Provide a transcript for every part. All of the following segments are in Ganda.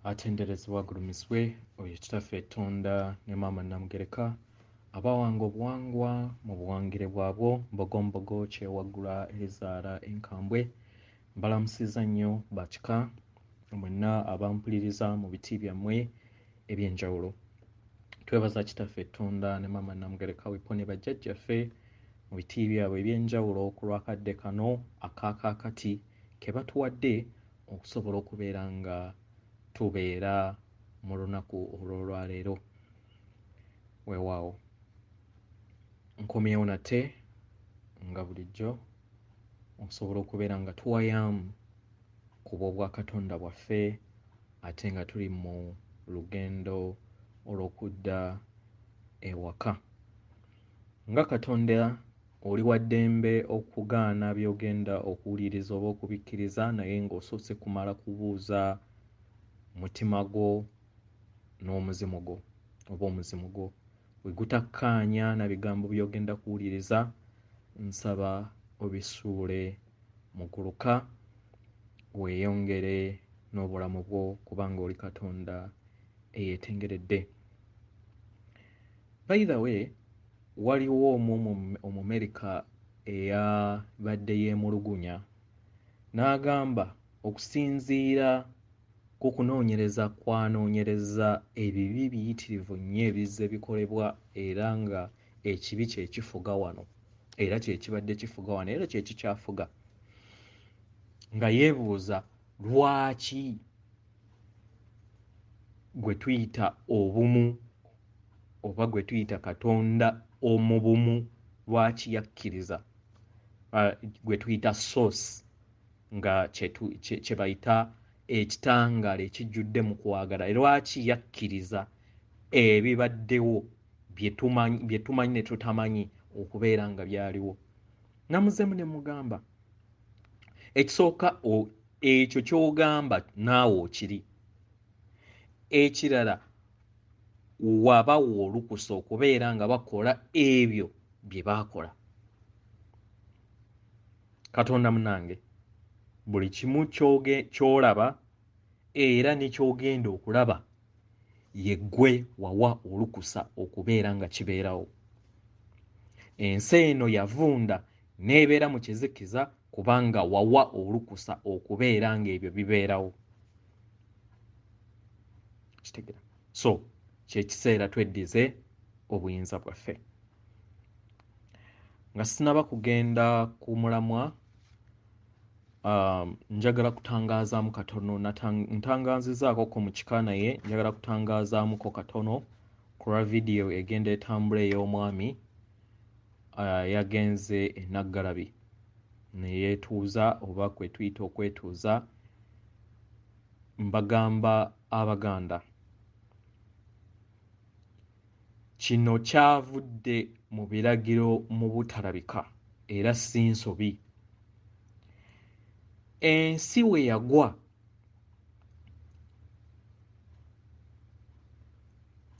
atenderezebwa agulumiswe oyo kitaffe Katonda ne maama Namugereka abawanga obuwangwa mu buwangire bwabwo mbogombogo kyewaggula ezaala enkambwe mbalamusiza nnyo bakika mwenna abampuliriza mu biti byammwe eby'enjawulo. Twebaza kitaffe Katonda ne maama Namugereka wepone bajjajjaffe mu biti byabwe eby'enjawulo ku lwakadde kano akaakakati ke batuwadde okusobola okubeera nga tubeera mu lunaku olw'olwaleero. Weewaawo nkomyewo nate nga bulijjo okusobola okubeera nga tuwayaamu ku bw'obwa Katonda bwaffe ate nga tuli mu lugendo olw'okudda ewaka. Nga Katonda oli wa ddembe okugaana by'ogenda okuwuliriza oba okubikkiriza naye ng'osoose kumala kubuuza mutima gwo n'omuzimu gwo oba omuzimu gwo bwe gutakkaanya na bigambo by'ogenda kuwuliriza, nsaba obisuule mu guluka weeyongere n'obulamu bwo kubanga oli Katonda eyeetengeredde. By the way, waliwo Omumerika eyabadde yeemulugunya n'agamba okusinziira ku kunoonyereza kwanoonyereza ebibi biyitirivu nnyo ebizze bikolebwa era nga ekibi kye kifuga wano era kye kibadde kifuga wano era kye kikyafuga, nga yeebuuza lwaki gwe tuyita obumu oba gwe tuyita Katonda omubumu lwaki yakkiriza gwe tuyita source nga kye bayita ekitangaala ekijjudde mu kwagala, lwaki yakkiriza ebibaddewo bye tumanyi ne tutamanyi okubeera nga byaliwo. Namuzeemu ne mugamba ekisooka ekyo ky'ogamba naawe okiri, ekirala wabawa olukusa okubeera nga bakola ebyo bye baakola. Katonda munange buli kimu ky'olaba era ne ky'ogenda okulaba ye ggwe wawa olukusa okubeera nga kibeerawo. Ensi eno yavunda n'ebeera mu kizikiza kubanga wawa olukusa okubeera ng'ebyo bibeerawo. Kitegera? So kyekiseera tweddize obuyinza bwaffe. Nga sinaba kugenda ku mulamwa, njagala kutangaazaamu katono, ntangazizaako mu kika naye njagala kutangaazaamuko katono ku lwa vidiyo egenda etambula ey'omwami yagenze e Naggalabi ne yeetuuza oba kwe tuyita okwetuuza. Mbagamba Abaganda, kino kyavudde mu biragiro mu butalabika era si nsobi. Ensi we yagwa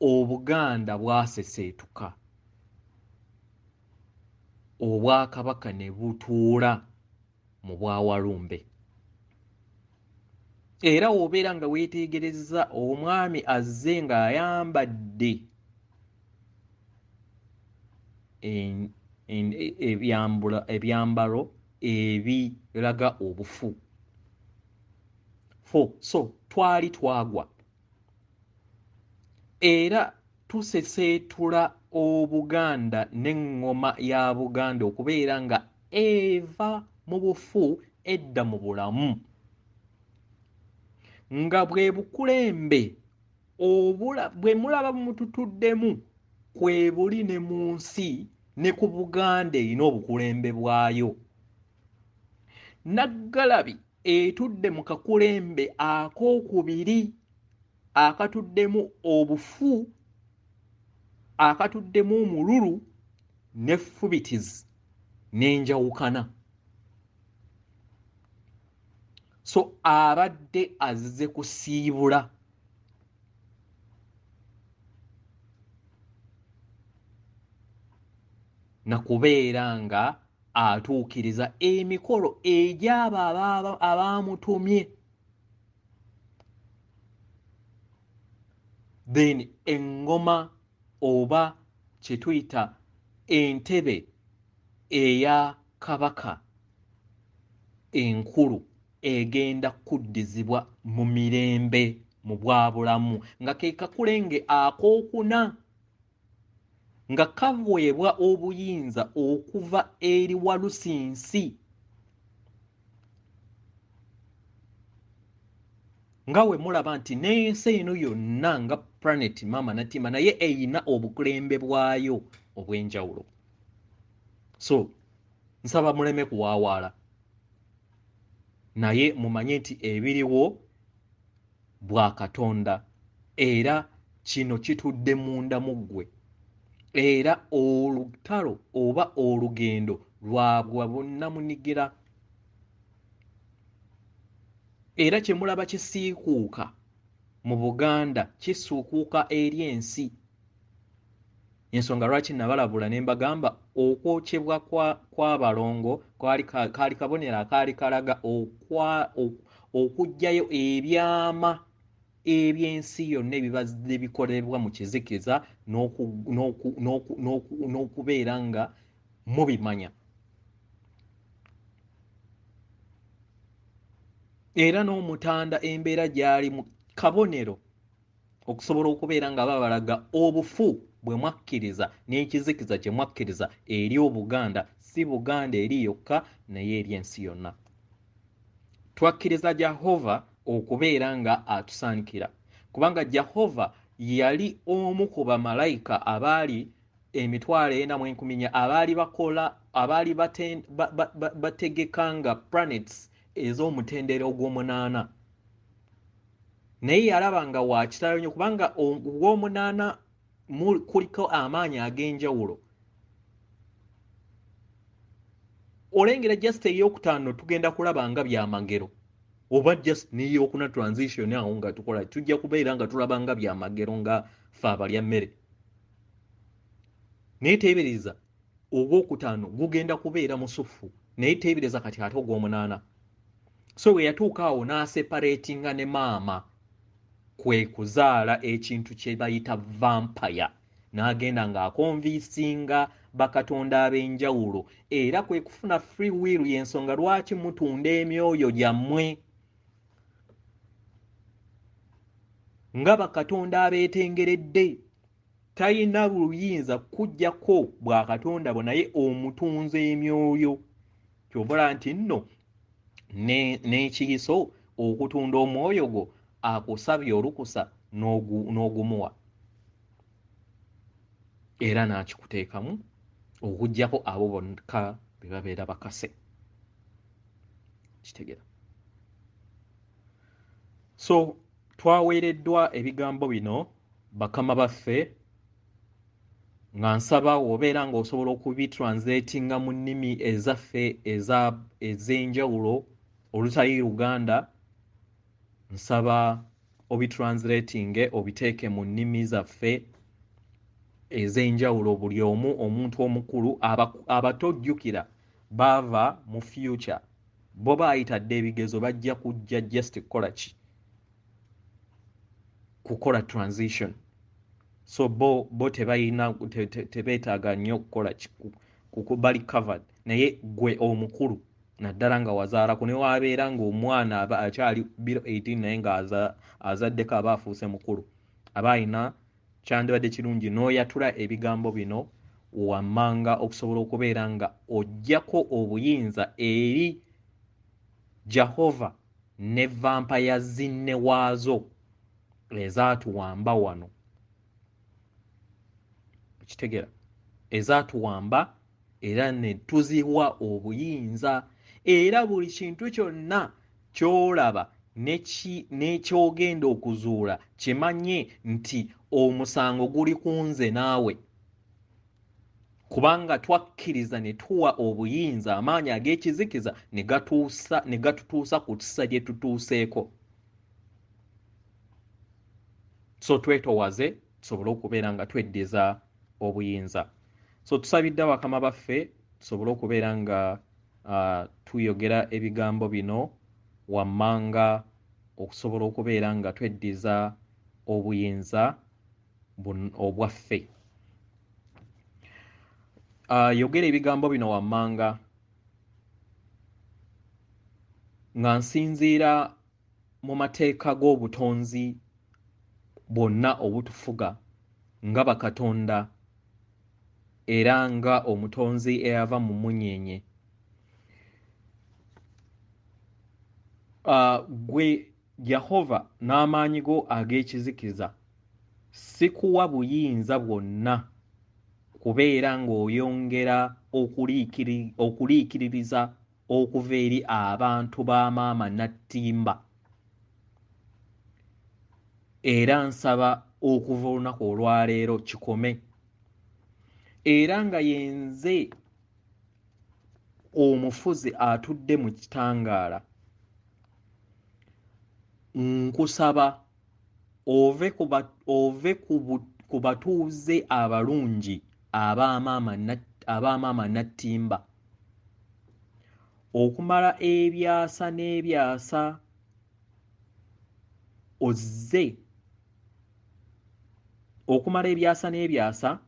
Obuganda bwaseseetuka, Obwakabaka ne butuula mu Bwawalumbe. Era w'obeera nga weetegereza omwami azze ng'ayambadde ebyambalo ebiraga obufu. So twali twagwa era tuseseetula Obuganda n'eŋŋoma ya Buganda okubeera nga eva mu bufu edda mu bulamu, nga bwe bukulembe bwe mulaba bumututuddemu kwe buli ne mu nsi ne ku Buganda erina obukulembe bwayo. Naggalabi etudde mu kakulembe akookubiri akatuddemu obufu, akatuddemu omululu n'effubitizi n'enjawukana. So abadde azze kusiibula na kubeera nga atuukiriza emikolo egy'abo abaamutumye. then engoma oba kye tuyita entebe eya kabaka enkulu egenda kuddizibwa mu mirembe mu bwabulamu nga ke kakulenge akookuna nga kaweebwa obuyinza okuva eri Walusinsi nga we mulaba nti n'ensi eno yonna nga planet mama natima naye eyina obukulembe bwayo obw'enjawulo. So nsaba muleme kuwaawaala naye mumanye nti ebiriwo bwa Katonda era kino kitudde munda mu ggwe era olutalo oba olugendo lwabwa bonna munigira era kye mulaba kisiikuuka mu Buganda kisuukuuka eri ensi. Ensonga lwaki nabalabula ne mbagamba okwokyebwa kw'abalongo kaali kabonero akaali kalaga okuggyayo ebyama eby'ensi yonna ebibadde bikolebwa mu kizikiza n'okubeera nga mubimanya. Era n'omutanda embeera gyali mu kabonero okusobola okubeera nga babalaga obufu bwe mwakkiriza n'ekizikiza kye mwakkiriza eri Obuganda, si Buganda eri yokka naye eri ensi yonna. Twakkiriza Jahovah okubeera nga atusaanikira kubanga Jahovah yali omu ku bamalayika abaali 4,400 abaali bategeka nga planets ez'omutendera ogw'omunaana. Naye yalaba nga wakitalo nnyo kubanga ogw'omunaana kuliko amaanyi ag'enjawulo. Olengera just ey'okutaano tugenda kulaba nga byamagero oba just n'ey'okuna transition awo nga tukola tujja kubeera nga tulaba nga byamagero nga ffe abalya mmere. Naye teebereza ogw'okutaano gugenda kubeera musufu naye teebereza kati ate ogw'omunaana. So we yatuuka awo n'aseparatinga ne maama kwe kuzaala ekintu kye bayita vampire n'agenda ng'akonviisinga bakatonda ab'enjawulo era kwe kufuna free will y'ensonga lwaki mutunda emyoyo gyammwe nga bakatonda abeetengeredde. Talina buyinza kujjako bwa katonda bwo naye omutunze emyoyo. Kyobala nti nno n'ekiyiso okutunda omwoyo gwo akusabye olukusa n'ogumuwa era n'akikuteekamu okuggyako abo bonna be babeera bakase. Kitegera. So twaweereddwa ebigambo bino bakama baffe nga nsaba obeera ng'osobola okubitranslatinga mu nnimi ezaffe ez'enjawulo olutali Luganda. Nsaba obitranslatinge obiteeke mu nnimi zaffe ez'enjawulo buli omu omuntu omukulu abatojjukira baava mu future bo baayitadde ebigezo bajja kujja just kukola transition. So bo tebeetaaga nnyo okukola bali covered naye gwe omukulu naddala nga wazaalako ne wabeera ng'omwana akyali biro 18 naye ng'azaddeko aba afuuse mukulu aba alina kyandibadde kirungi n'oyatula ebigambo bino wammanga okusobola okubeera nga oggyako obuyinza eri Jahovah ne vampire zinne waazo ezaatuwamba wano. Kitegera ezaatuwamba era ne tuziwa obuyinza era buli kintu kyonna ky'olaba n'ekyogenda okuzuula kimanye nti omusango guli ku nze naawe kubanga twakkiriza ne tuwa obuyinza amaanyi ag'ekizikiza ne gatutuusa ku kisa gye tutuuseeko. So twetowaze tusobole okubeera nga tweddiza obuyinza. So tusabidde bakama baffe tusobole okubeera nga tuyogera ebigambo bino wammanga okusobola okubeera nga tweddiza obuyinza obwaffe. Yogera ebigambo bino wammanga nga nsinziira mu mateeka g'obutonzi bwonna obutufuga nga bakatonda era nga omutonzi eyava mu munyeenye. Gwe Jahovah n'amaanyi go ag'ekizikiza sikuwa buyinza bwonna kubeera ng'oyongera okuliikiririza okuva eri abantu ba maama nattimba, era nsaba okuva olunaku olwaleero kikome, era nga yenze omufuzi atudde mu kitangaala nkusaba ove ku batuuze abalungi abamaama nattimba okumala ebyasa n'ebyasa ozze okumala ebyasa n'ebyasa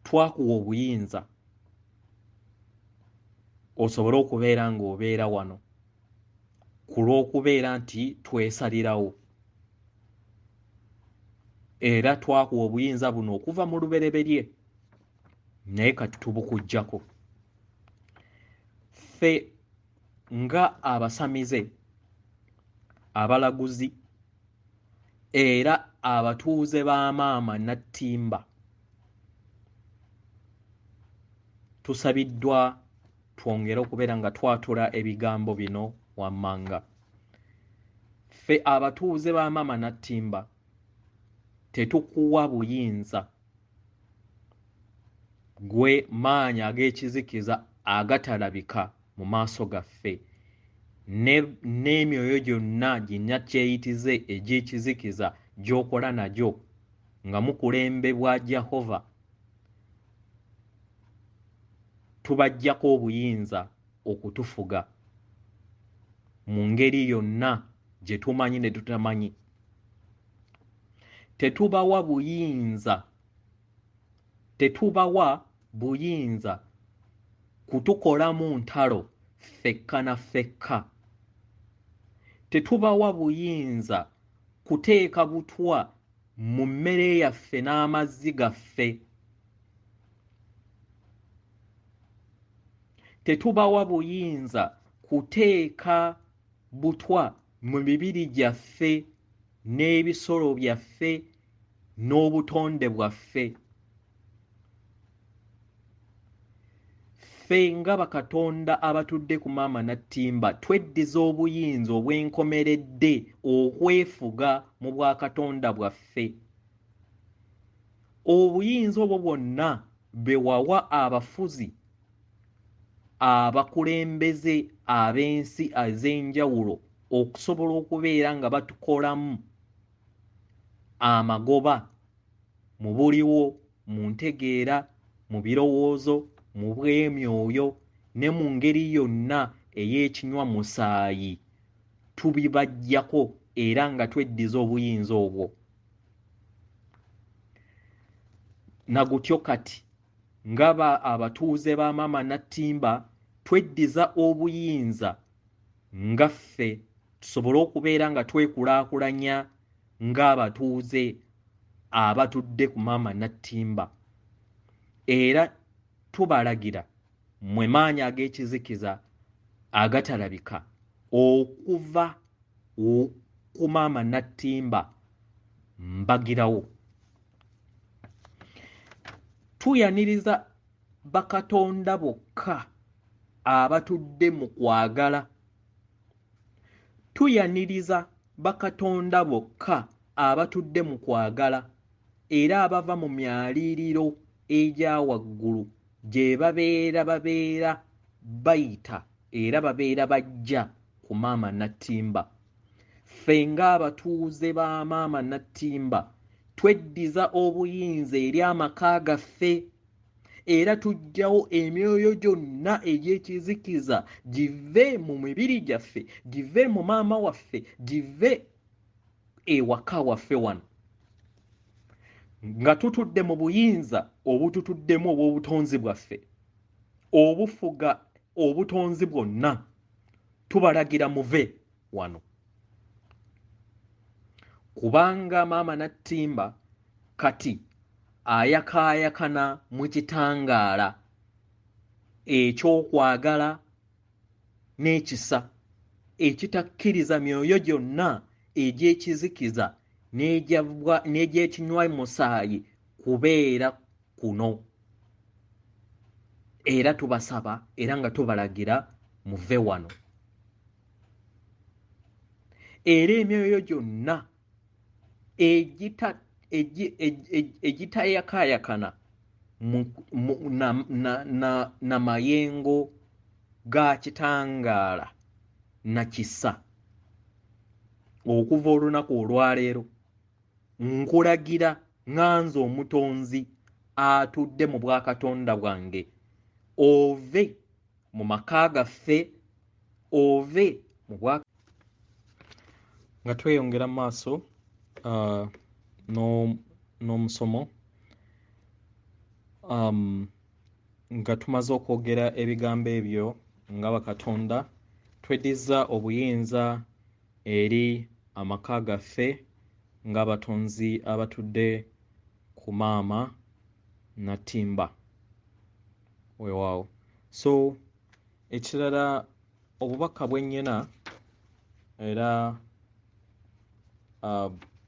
twakuwa obuyinza osobole okubeera ng'obeera wano ku lw'okubeera nti twesalirawo, era twakuwa obuyinza buno okuva mu lubereberye naye kati tubukuggyako. Ffe nga abasamize, abalaguzi era abatuuze ba maama nattimba tusabiddwa twongere okubeera nga twatula ebigambo bino wammanga. Ffe abatuuze ba maama nattimba tetukuwa buyinza, gwe maanyi ag'ekizikiza agatalabika mu maaso gaffe, n'emyoyo gyonna ginnakyeyitize egy'ekizikiza gy'okola nagyo nga mukulembebwa Jahovah, tubaggyako obuyinza okutufuga mu ngeri yonna gye tumanyi ne tutamanyi. Tetubawa buyinza kutukolamu ntalo ffekka na ffekka. Tetubawa buyinza kuteeka butwa mu mmere yaffe n'amazzi gaffe. Tetubawa buyinza kuteeka butwa mu mibiri gyaffe n'ebisolo byaffe n'obutonde bwaffe. Ffe nga bakatonda abatudde ku maama nattimba tweddiza obuyinza obwenkomeredde okwefuga mu bwakatonda bwaffe. Obuyinza obwo bwonna bwe wawa abafuzi, abakulembeze ab'ensi ez'enjawulo okusobola okubeera nga batukolamu amagoba mu buliwo, mu ntegeera, mu birowoozo, mu bw'emyoyo ne mu ngeri yonna ey'ekinywa musaayi, tubibaggyako era nga tweddiza obuyinza obwo. Nagutyo kati nga abatuuze ba maama nattimba tweddiza obuyinza nga ffe tusobole okubeera nga twekulaakulanya ng'abatuuze abatudde ku maama nattimba, era tubalagira mmwe maanyi ag'ekizikiza agatalabika okuva ku maama nattimba mbagirawo. Tuyaniriza bakatonda bokka abatudde mu kwagala. Tuyaniriza bakatonda bokka abatudde mu kwagala era abava mu myaliiriro egya waggulu gye babeera bayita era babeera bajja ku maama nattimba. Ffe ng'abatuuze ba maama nattimba tweddiza obuyinza eri amaka gaffe era tuggyawo emyoyo gyonna ewaka waffe wano nga tutudde mu buyinza obututuddemu obw'obutonzi bwaffe obufuga obutonzi bwonna, tubalagira muve wano. Kubanga maama Nattimba kati ayakaayakana mu kitangaala eky'okwagala n'ekisa ekitakkiriza myoyo gyonna egy'ekizikiza n'egy'ekinywa musaayi kubeera kuno. Era tubasaba era nga tubalagira muve wano. Era emyoyo gyonna egitayakaayakana na mayengo ga kitangaala na kisa okuva olunaku olwaleero nkulagira nganze omutonzi atudde mu bwakatonda bwange, ove mu maka gaffe, ove mu bwa nga tweyongera mu maaso n'omusomo nga tumaze okwogera ebigambo ebyo nga bakatonda tweddiza obuyinza eri amaka gaffe ng'abatonzi abatudde ku maama Nattimba. Weewaawo. So ekirala obubaka bwennyina era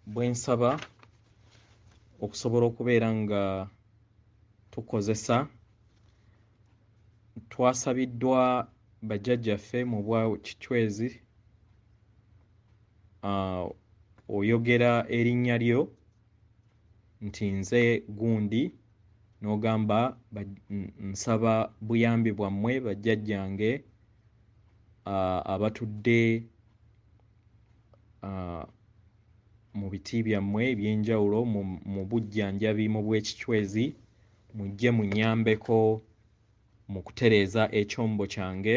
bwensaba okusobola okubeera nga tukozesa, twasabiddwa bajjajjaffe mu bwa kicwezi oyogera erinnya lyo nti nze gundi n'ogamba nsaba buyambi bwammwe bajjajjange abatudde mu biti byammwe eby'enjawulo mu bujjanjabi mu bw'ekicwezi, mujje munnyambeko mu kutereeza ekyombo kyange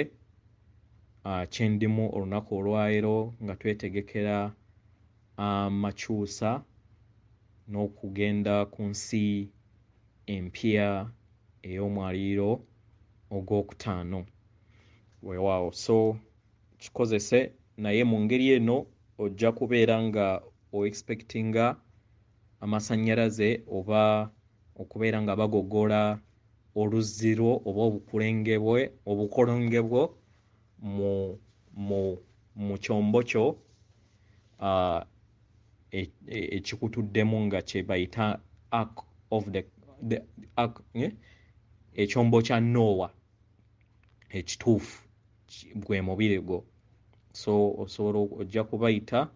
kye ndimu olunaku olwaleero nga twetegekera amakyusa n'okugenda ku nsi empya ey'omwaliiro ogwokutaano. Weewaawo. So kikozese naye mu ngeri eno ojja kubeera nga o-expectinga amasannyalaze oba okubeera nga bagogola oluzzi lwo oba obukolonge bwo mu kyombo kyo ekikutuddemu nga kye bayita ark of the ark, ekyombo kya Noah ekituufu gwe mubiri gwo. So osobola ojja kubayita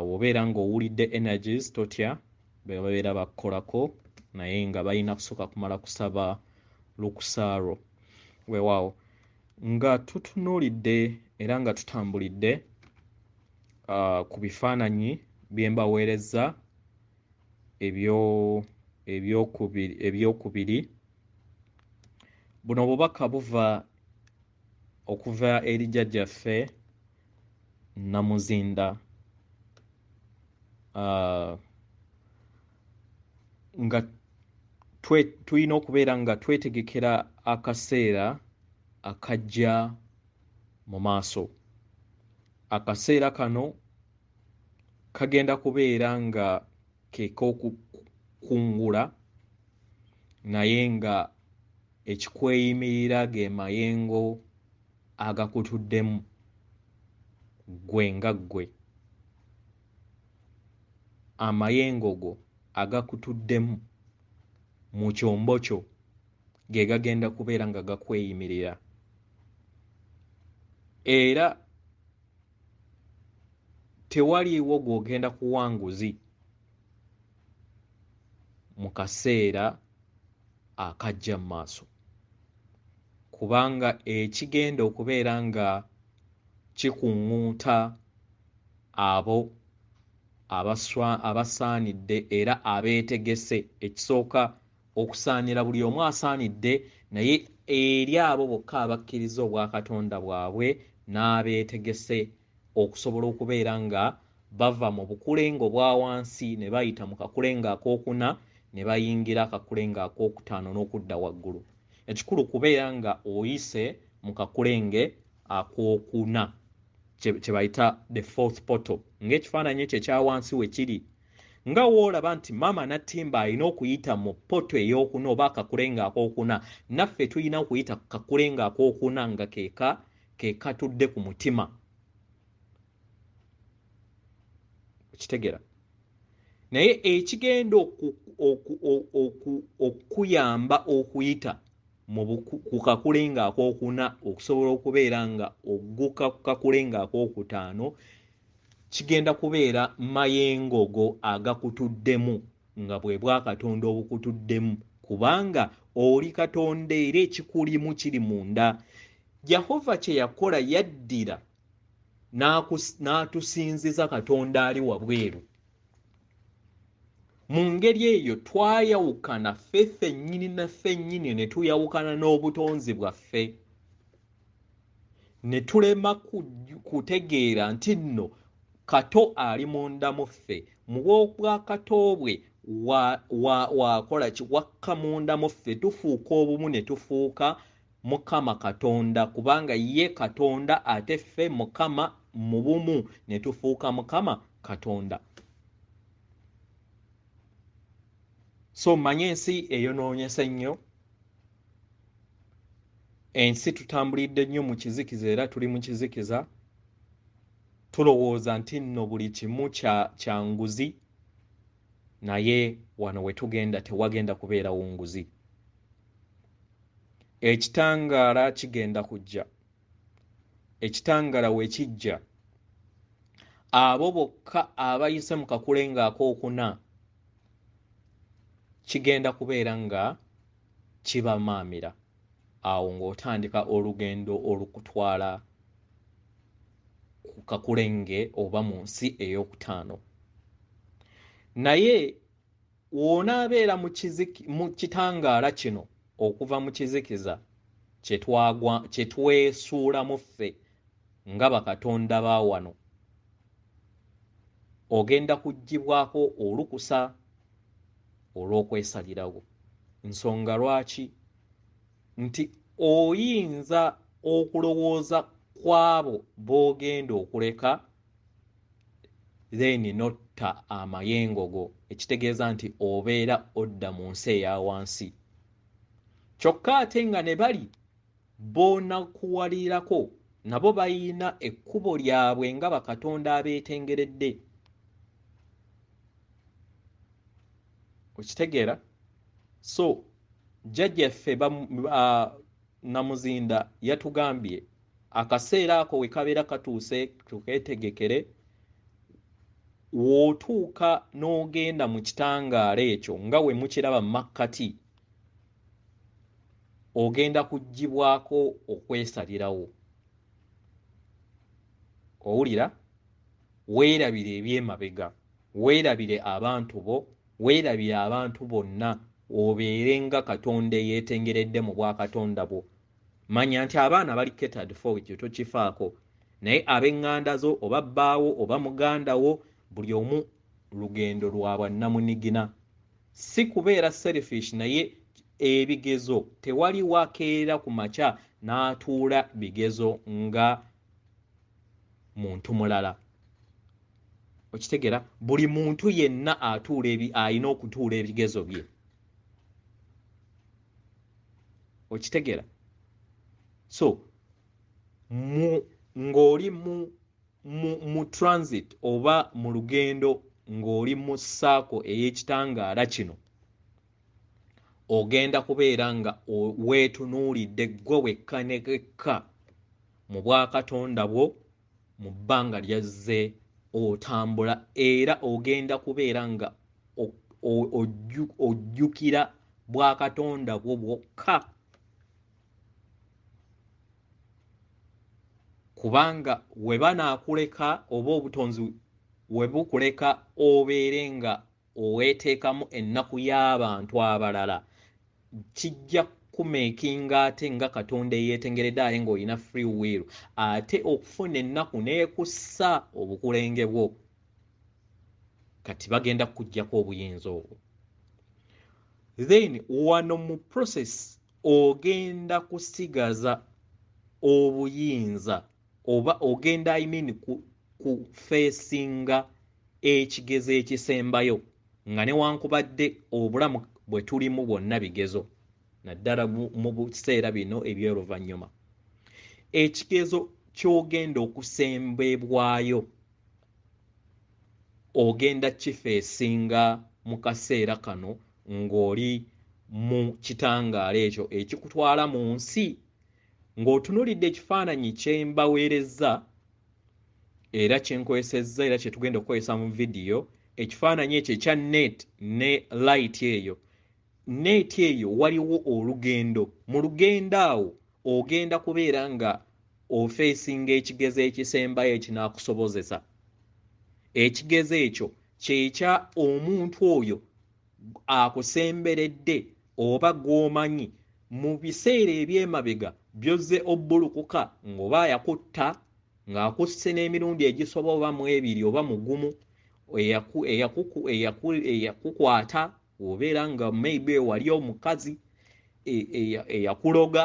obeera ng'owulidde energies totya bebabeera bakukolako naye nga balina kusooka kumala kusaba lukusaaro. Weewaawo. Nga tutunuulidde era nga tutambulidde ku bifaananyi bye mbaweereza ebyokubiri, buno obubaka buva okuva eri jjajjaffe Namuzinda nga tulina okubeera nga twetegekera akaseera akajja mu maaso. Akaseera kano kagenda kubeera nga ke k'okukungula naye nga ekikweyimirira ge mayengo agakutuddemu gwe nga ggwe. Amayengo go agakutuddemu mu kyombo kyo ge gagenda kubeera nga gakweyimirira. Era tewaliiwo gw'ogenda kuwanguzi mu kaseera akajja mu maaso, kubanga ekigenda okubeera nga kikuŋŋuuta abo abasaanidde era abeetegese. Ekisooka okusaanira buli omu asaanidde, naye eri abo bokka abakkiriza obwakatonda bwabwe n'abeetegese okusobola okubeera nga bava mu bukulengo bwa wansi ne bayita mu kakulengo akokuna ne bayingira akakulengo akokutaano n'okudda waggulu. Ekikulu kubeera nga oyise mu kakulenge akokuna kye bayita the fourth portal ng'ekifaananyi kye kya wansi we kiri. Nga woolaba nti maama Nattimba alina okuyita mu poto ey'okuna oba akakulengo akokuna, naffe tulina okuyita ku kakulengo akokuna nga ke katudde ku mutima. Kitegera. Naye ekigenda okuyamba okuyita ku kakulengo akokuna okusobola okubeera nga ogguka ku kakulengo akokutaano kigenda kubeera mayengogo agakutuddemu nga bwe bwa Katonda obukutuddemu, kubanga oli Katonda era ekikulimu kiri munda. Jahovah kye yakola yaddira n'atusinziza Katonda ali wabweru. Mu ngeri eyo twayawukana ffe ffennyini na ffennyini ne tuyawukana n'obutonzi bwaffe, ne tulema kutegeera nti nno Kato ali munda mu ffe, mu bw'obwa Kato bwe wakola ki wakka munda mu ffe, tufuuka obumu ne tufuuka Mukama Katonda, kubanga ye Katonda ate ffe Mukama mu bumu ne tufuuka Mukama Katonda. So manye ensi eyonoonyese nnyo, ensi tutambulidde nnyo mu kizikiza era tuli mu kizikiza. Tulowooza nti nno buli kimu kya nguzi, naye wano we tugenda tewagenda kubeerawo nguzi. Ekitangaala kigenda kujja. Ekitangaala we kijja, abo bokka abayise mu kakulengo akokuna kigenda kubeera nga kibamaamira. Awo ng'otandika olugendo olukutwala ku kakulenge oba mu nsi ey'okutaano. Naye w'onaabeera mu kitangaala kino okuva mu kizikiza kye twesuulamu ffe nga bakatonda ba wano, ogenda kuggyibwako olukusa olw'okwesalirawo. Nsonga lwaki? Nti oyinza okulowooza kw'abo b'ogenda okuleka then notta amayengogo, ekitegeeza nti obeera odda mu nsi eya wansi. Kyokka ate nga ne bali b'onakuwalirako nabo bayina ekkubo lyabwe nga bakatonda abeetengeredde. Okitegeera? So jjajjaffe Namuzinda yatugambye akaseera ako we kabeera katuuse tukeetegekere, w'otuuka n'ogenda mu kitangaala ekyo nga we mukiraba mu makkati, ogenda kuggyibwako okwesalirawo. Owulira? Weerabire eby'emabega, weerabire abantu bo, weerabire abantu bonna, obeere nga Katonda eyeetengeredde mu bwakatonda bwo. Manya nti abaana bali catered for, ekyo tokifaako, naye ab'eŋŋanda zo oba bbaawo oba muganda wo, buli omu lugendo lwa bwannamunigina. Si kubeera selfish, naye ebigezo tewali wakeera ku makya n'atuula bigezo nga muntu mulala. Okitegera? Buli muntu yenna alina okutuula ebigezo bye. Okitegera? So ng'oli mu transit oba mu lugendo ng'oli mu ssaako ey'ekitangaala kino, ogenda kubeera nga weetunuulidde ggwe wekka ne gekka mu bwakatonda bwo mu bbanga lyazze otambula, era ogenda kubeera nga ojjukira bwakatonda bwo bwokka, kubanga we banaakuleka oba obutonzi we bukuleka obeere nga oweeteekamu ennaku y'abantu abalala, kijja kumeekinga ate nga Katonda eyeetengeredde aye ng'olina free will, ate okufuna ennaku n'ekussa obukulenge bwo. kati bagenda kujjako obuyinza obwo. Then wano mu process ogenda kusigaza obuyinza oba ogenda ku facinga ekigezo ekisembayo nga newankubadde obulamu bwe tulimu bwonna bigezo naddala mu biseera bino eby'oluvannyuma. Ekigezo ky'ogenda okusembebwayo ogenda kifeesinga mu kaseera kano ng'oli mu kitangaala ekyo ekikutwala mu nsi. Ng'otunuulidde ekifaananyi kye mbaweerezza era kye nkozesezza era kye tugenda okukozesa mu vidiyo, ekifaananyi ekyo ekya net ne light eyo. Net eyo waliwo olugendo. Mu lugendo awo ogenda kubeera nga ofeesinga ekigezo ekisembayo ekinaakusobozesa. Ekigezo ekyo kyekya omuntu oyo akusemberedde oba gw'omanyi mu biseera eby'emabega byozze obbulukuka ng'oba yakutta ng'akusse n'emirundi egisoba mu ebiri oba mu gumu, eyakukwata obeera nga maybe wali omukazi eyakuloga,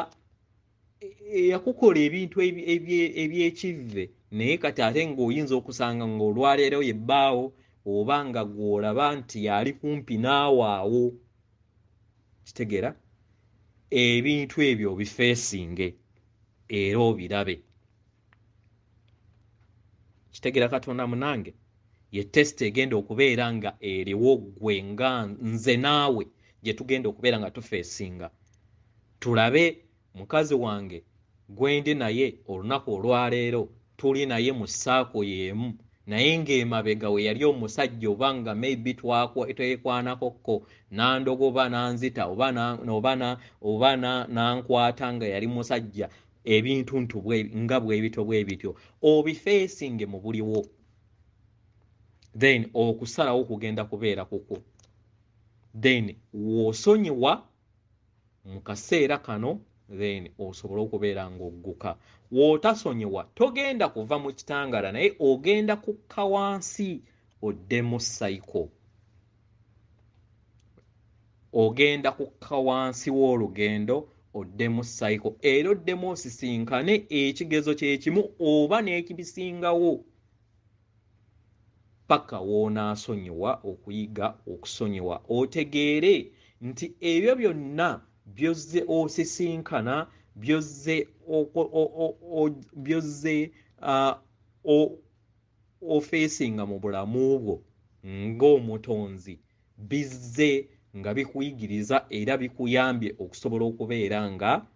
eyakukola ebintu eby'ekivve, naye kati ate ng'oyinza okusanga ng'olwaleero yebbaawo oba nga gw'olaba nti yali kumpi naawe awo. Kitegeera? Ebintu ebyo obifeesinge era obirabe. Kitegeera Katonda munange? Ye test egenda okubeera nga eriwo ggwe nga nze naawe gye tugenda okubeera nga tufeesinga. Tulabe mukazi wange gwe ndi naye olunaku olwaleero tuli naye mu ssaako y'emu, naye ng'emabega we yali omusajja oba nga maybe twekwanakokko nandogoba nanzita oba nankwata nga yali musajja, ebintu nga bwe bityo bwe bityo. Obifeesinge mu buliwo. Then okusalawo kugenda kubeera kuko. Then w'osonyiwa mu kaseera kano, then osobola okubeera ng'ogguka. W'otasonyiwa togenda kuva mu kitangaala naye ogenda kukka wansi oddemu cycle. Ogenda kukka wansi w'olugendo oddemu cycle era oddemu osisinkane ekigezo kye kimu oba n'ekibisingawo paka w'onaasonyiwa okuyiga okusonyiwa. Otegeere nti ebyo byonna byozze osisinkana, byozze ofeesinga mu bulamu bwo ng'omutonzi, bizze nga bikuyigiriza era bikuyambye okusobola okubeera nga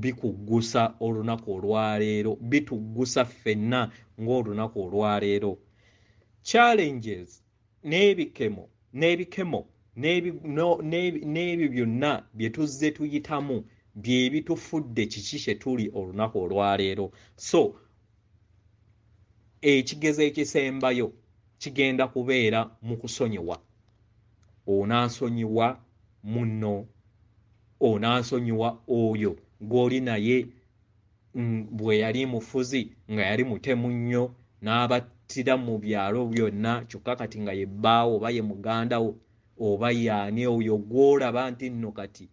bikuggusa olunaku olwaleero, bituggusa ffenna ng'olunaku olwaleero. Challenges n'ebikemo n'ebyo byonna bye tuzze tuyitamu bye bitufudde kiki kye tuli olunaku olwaleero. So ekigezo ekisembayo kigenda kubeera mu kusonyiwa. Onaasonyiwa munno, onaasonyiwa oyo gw'oli naye bwe yali mufuzi nga yali mutemu nnyo n'abattira mu byalo byonna kyokka kati nga yebbaawo oba ye muganda wo oba yaani oyo gw'olaba nti nno kati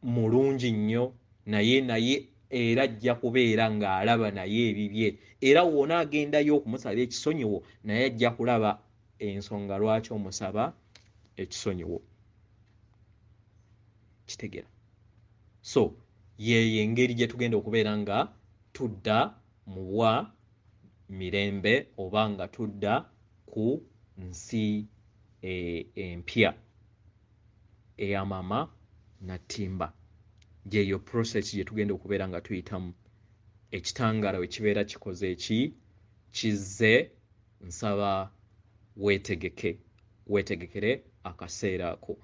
mulungi nnyo naye era ajja kubeera ng'alaba naye ebibye era wona agendayo okumusaba ekisonyiwo naye ajja kulaba ensonga lwaki omusaba ekisonyiwo. Kitegera? So yeyo engeri gye tugenda okubeera nga tudda mu bwa mirembe oba nga tudda ku nsi empya ey'amama nattimba. Gyeyo process gye tugenda okubeera nga tuyitamu. Ekitangaala we kibeera kikoze kizze, nsaba weetegekere akaseera ako.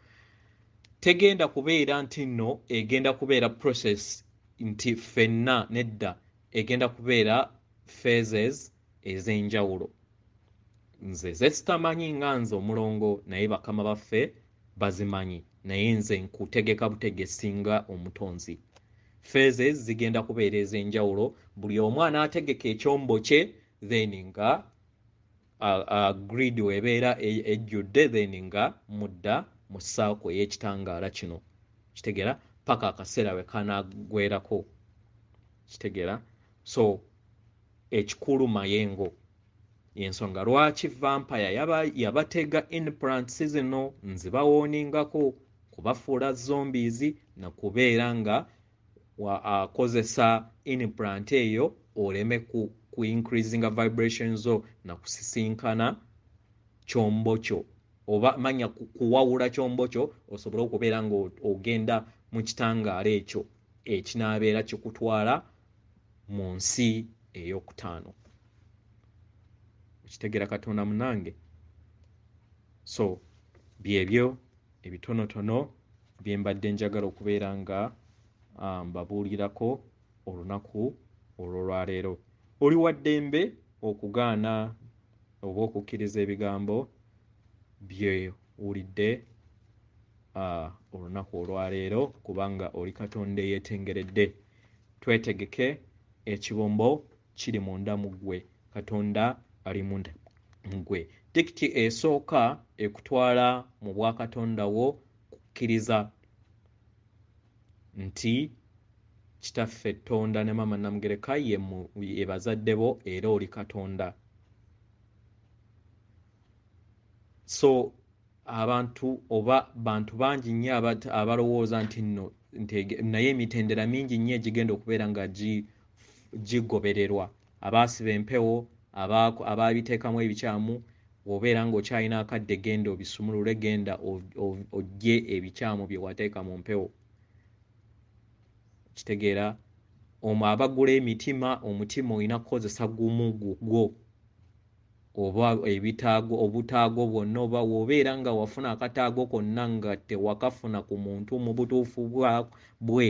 Tegenda kubeera nti nno egenda kubeera process nti ffenna nedda, egenda kubeera phases ez'enjawulo. Nze zesitamanyi nga nze omulongo naye bakama baffe bazimanyi, naye nze nkutegeka butegesinga omutonzi. Phases zigenda kubeera ez'enjawulo, buli omu anaategeka ekyombo kye then nga grid webeera ejjudde then nga mudda mu saako ey'ekitangaala kino kitegeera paka akaseera we kanagwerako kitegeera so ekikulu mayengo yensonga lwaki vampire yabatega implants zino nzibawoningako kubafuula zombies na kubeera nga akozesa implant eyo oleme ku increasinga vibrations zo na kusisinkana kyombo kyo oba manya kuwawula kyombo kyo osobola okubeera nga ogenda mu kitangaala ekyo ekinabeera kikutwala mu nsi ey'okutaano kitegera Katonda munange so byebyo ebitonotono byembadde njagala okubeera nga mbabuulirako olunaku olwolwaleero oli waddembe okugaana oba okukkiriza ebigambo byewulidde olunaku olwaleero kubanga oli Katonda eyeetengeredde twetegeke ekibombo kiri munda mu ggwe Katonda ali munda mu ggwe tikiti esooka ekutwala mu bwakatonda wo kukkiriza nti kitaffe Tonda ne Maama Namugereka ye bazadde bo era oli Katonda so abantu oba bantu bangi nnyo abalowooza nti nno naye emitendera mingi nnyo egigenda okubeera nga gigobererwa abaasiba empewo abaabiteekamu ebikyamu obeera ng'okyalina akadde genda obisumulule genda ojje ebikyamu bye wateeka mu mpewo kitegeera abagula emitima omutima olina kukozesa gumu gugwo oba obutaago bwonna oba wobeera nga wafuna akataago konna nga tewakafuna ku muntu mu butuufu bwe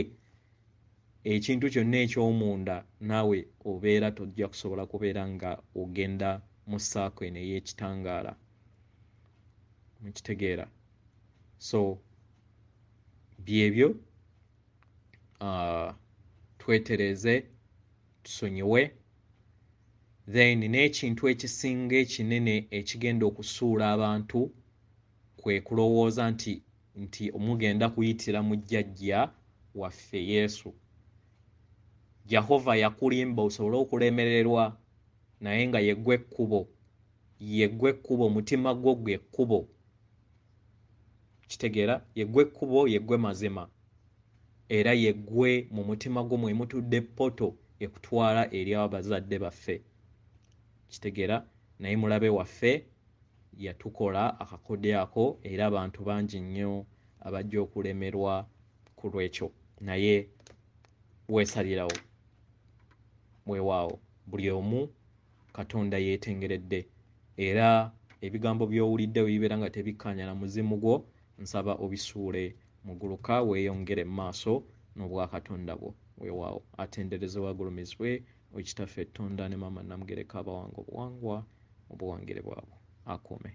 ekintu kyonna eky'omunda naawe obeera tojja kusobola kubeera nga ogenda mu saako eno ey'ekitangaala mukitegeera so byebyo twetereze tusonyiwe then n'ekintu ekisinga ekinene ekigenda okusuula abantu kwe kulowooza nti omugenda kuyitira mu jjajja waffe Yesu Jahovah yakulimba osobole okulemererwa naye nga yeggwe ekkubo mutima gwo gwe kkubo kitegeera yeggwe ekkubo yeggwe mazima era yeggwe mu mutima gwo mwe mutudde poto ekutwala eri abazadde baffe kitegeera naye mulabe waffe yatukola akakode ako era abantu bangi nnyo abajja okulemerwa ku lwekyo naye weesalirawo weewaawo buli omu Katonda yeetengeredde era ebigambo by'owulidde bibeera nga tebikkaanya na muzimu gwo nsaba obisuule muguluka weeyongere mu maaso n'obwakatonda bwo weewaawo atenderezebwa agulumizibwe ekitaffe Tonda ne Maama Namugereka abawanga obuwangwa obuwangire bwabwe akuume